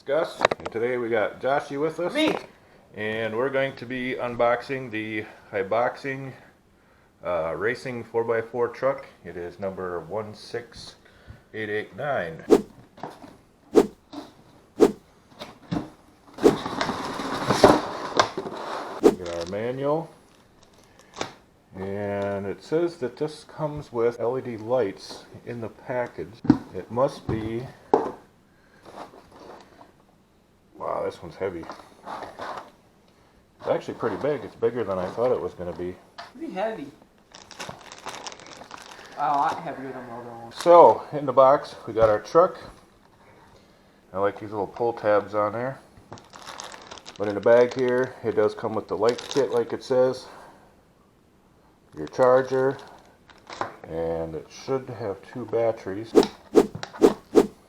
Gus, and today we got Joshy with us. Me! And we're going to be unboxing the Haiboxing Racing 4x4 truck. It is number 16889. Get our manual. And it says that this comes with LED lights in the package. It must be... Wow, this one's heavy. It's actually pretty big. It's bigger than I thought it was going to be. Pretty heavy. A lot heavier than the other one. So, in the box, we got our truck. I like these little pull tabs on there. But in the bag here, it does come with the light kit like it says. Your charger. And it should have 2 batteries.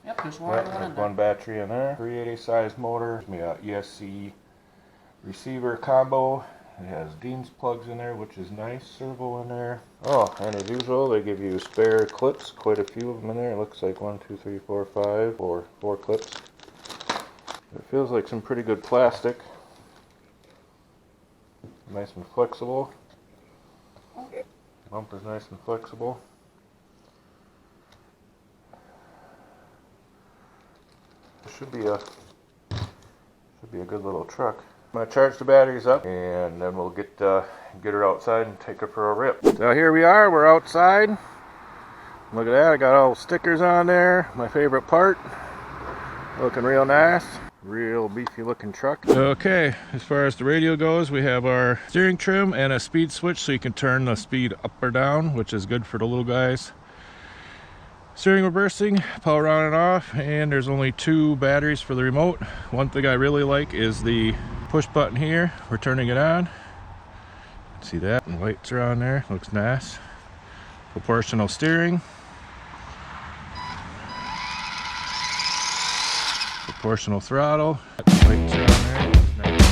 Yep, there's one battery in there. 380 size motor. We got ESC receiver combo. It has Dean's plugs in there, which is nice. Servo in there. Oh, and as usual, they give you spare clips. Quite a few of them in there. It looks like 1, 2, 3, 4, 5, or 4 clips. It feels like some pretty good plastic. Nice and flexible. Bump is nice and flexible. Should be a good little truck. I'm gonna charge the batteries up, and then we'll get her outside and take her for a rip. So here we are. We're outside. Look at that. I got all the stickers on there. My favorite part. Looking real nice. Real beefy looking truck. Okay, as far as the radio goes, we have our steering trim and a speed switch, so you can turn the speed up or down, which is good for the little guys. Steering, reversing, power on and off, and there's only 2 batteries for the remote. One thing I really like is the push button here. We're turning it on. See that? And lights are on there. Looks nice. Proportional steering. Proportional throttle. Lights are on there. Nice.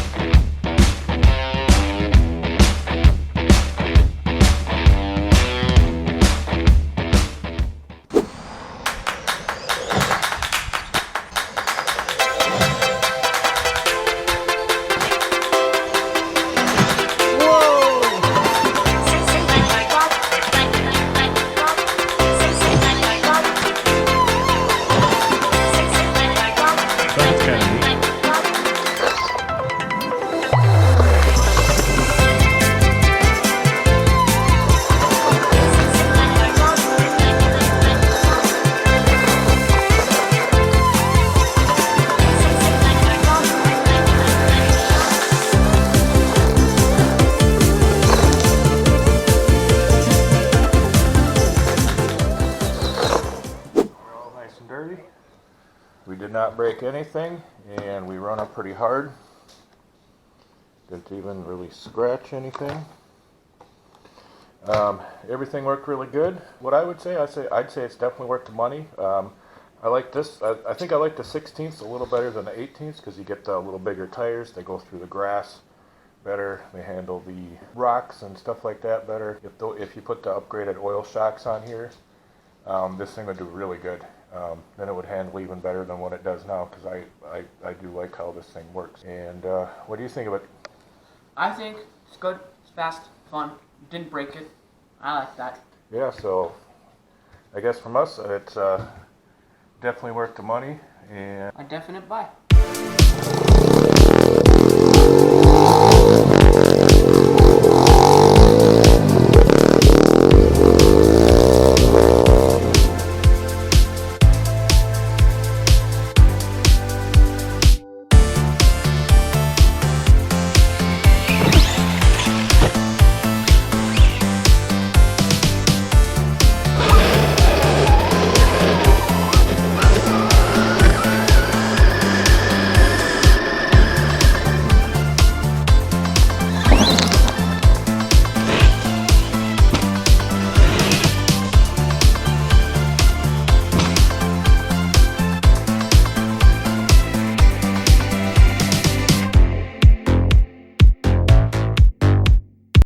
Dirty. We did not break anything, and we run up pretty hard. Didn't even really scratch anything. Everything worked really good. What I would say, I'd say it's definitely worth the money. I like this. I think I like the 16ths a little better than the 18ths because you get the little bigger tires. They go through the grass better. They handle the rocks and stuff like that better. If you put the upgraded oil shocks on here, this thing would do really good. Then it would handle even better than what it does now, because I do like how this thing works. And what do you think of it? I think it's good, it's fast, fun, didn't break it. I like that. Yeah, so I guess from us, it's definitely worth the money. And a definite buy.